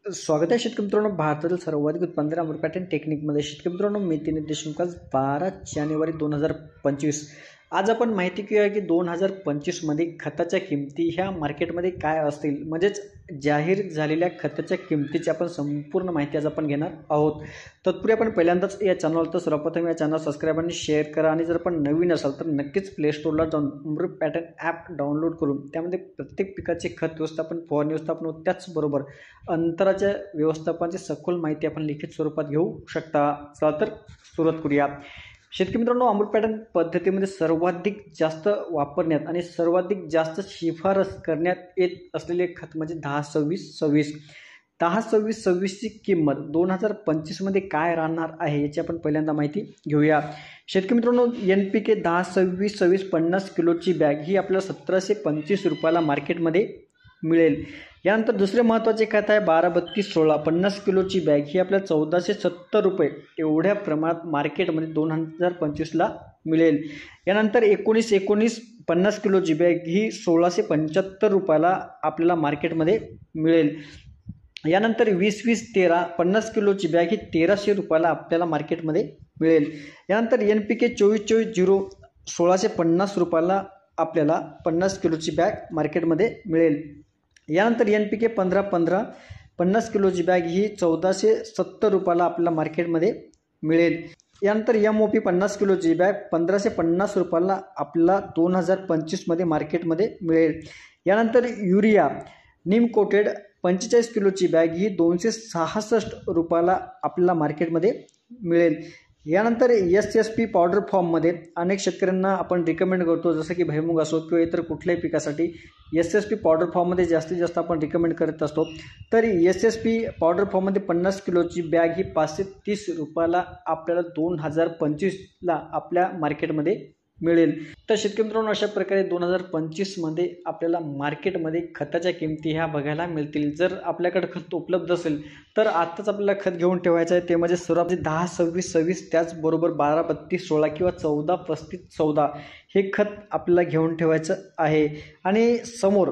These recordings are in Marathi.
स्वागत आहे शेतकरी मित्रांनो. भारतातील सर्वाधिक उत्पादन अमृत पॅटर्न टेक्निकमध्ये. शेतकरी मित्रांनो, मी दिनेश देशमुख. आज 12 जानेवारी 2025. आज आपण माहिती घेऊया की 2025मध्ये खताच्या किमती ह्या मार्केटमध्ये काय असतील, म्हणजेच जाहीर झालेल्या खताच्या किमतीची आपण संपूर्ण माहिती आज आपण घेणार आहोत. तत्पूर्वी आपण पहिल्यांदाच या चॅनल तर सर्वप्रथम या चॅनल सबस्क्राईब आणि शेअर करा. आणि जर आपण नवीन असाल तर नक्कीच प्ले स्टोरला जाऊन अमृत पॅटर्न ॲप डाउनलोड करून त्यामध्ये प्रत्येक पिकाचे खत व्यवस्थापन, फवारणी व्यवस्थापन व त्याचबरोबर अंतराच्या व्यवस्थापनाची सखोल माहिती आपण लिखित स्वरूपात घेऊ शकता. चला तर सुरुवात करूया. शेतकरी मित्रांनो, अमृत पॅटर्न पद्धतीमध्ये सर्वाधिक जास्त वापरण्यात आणि सर्वाधिक जास्त शिफारस करण्यात येत असलेले खत म्हणजे 10-26-26. 10-26-26ची किंमत 2025मध्ये काय राहणार आहे याची आपण पहिल्यांदा माहिती घेऊया. शेतकरी मित्रांनो, NPK 10-26-26 50 किलोची बॅग ही आपल्याला 1725 रुपयाला मार्केटमध्ये मिळेल. यानंतर दुसरे महत्त्वाचे खत आहे 12-32-16 50 किलोची बॅग ही आपल्याला 1470 रुपये एवढ्या प्रमाणात मार्केटमध्ये 2025ला मिळेल. यानंतर 19-19 50 किलोची बॅग ही 1675 रुपयाला आपल्याला मार्केटमध्ये मिळेल. यानंतर 20-20-13 50 किलोची बॅग ही 1300 रुपयाला आपल्याला मार्केटमध्ये मिळेल. यानंतर NPK 24-24-0 1650 रुपयाला आपल्याला 50 किलोची बॅग मार्केटमध्ये मिळेल. यानंतर NPK 15-15 50 किलोची बॅग ही 1470 रुपयाला आपल्याला मार्केटमध्ये मिळेल. यानंतर MOP 50 किलोची बॅग 1550 रुपयाला आपल्याला 2025मध्ये मार्केटमध्ये मिळेल. यानंतर युरिया नीम कोटेड 45 किलोची बॅग ही 266 रुपयाला आपल्याला मार्केटमध्ये मिळेल. यानंतर SSP पावडर फॉर्ममध्ये अनेक शेतकऱ्यांना आपण रिकमेंड करतो, जसं की भुईमूग असो किंवा इतर कुठल्याही पिकासाठी SSP पावडर फॉर्ममध्ये जास्तीत जास्त आपण रिकमेंड करत असतो. तर SSP पावडर फॉर्ममध्ये 50 किलोची बॅग ही 530 रुपयाला आपल्याला 2025ला आपल्या मार्केटमध्ये मिळेल. तर शेतकरी मित्रांनो, अशा प्रकारे 2025मध्ये आपल्याला मार्केटमध्ये खताच्या किमती ह्या बघायला मिळतील. जर आपल्याकडे खत उपलब्ध असेल तर आत्ताच आपल्याला खत घेऊन ठेवायचं आहे. ते म्हणजे सुरुवात 10-26-26 त्याचबरोबर 12-32-16 किंवा 14-35-14 हे खत आपल्याला घेऊन ठेवायचं आहे. आणि समोर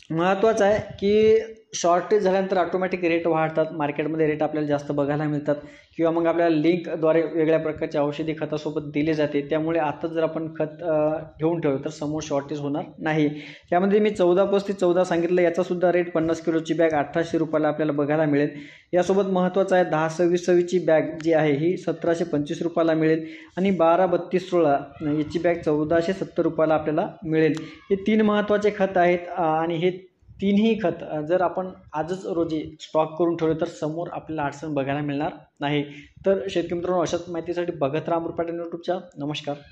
महत्त्वाचं आहे की शॉर्टेज झाल्यानंतर ऑटोमॅटिक रेट वाढतात, मार्केटमध्ये रेट आपल्याला जास्त बघायला मिळतात किंवा मग आपल्याला लिंकद्वारे वेगळ्या प्रकारच्या औषधी खतासोबत दिले जाते. त्यामुळे आता जर आपण खत घेऊन ठेवलं तर समोर शॉर्टेज होणार नाही. त्यामध्ये मी 14-35-14 सांगितलं, याचासुद्धा रेट 50 किलोची बॅग 1800 रुपयाला आपल्याला बघायला मिळेल. यासोबत महत्त्वाचं आहे 10-26-26ची बॅग जी आहे ही 1725 रुपयाला मिळेल. आणि 12-32-16 याची बॅग 1470 रुपयाला आपल्याला मिळेल. हे 3 महत्त्वाचे खत आहेत. आणि हे तीनही खत जर आपण आजच रोजी स्टॉक करून ठेवले तर समोर आपल्याला अडचण बघायला मिळणार नाही. तर शेतकरी मित्रांनो, अशाच माहितीसाठी बघत राहा अमृत पॅटर्न यूट्यूबच्या. नमस्कार.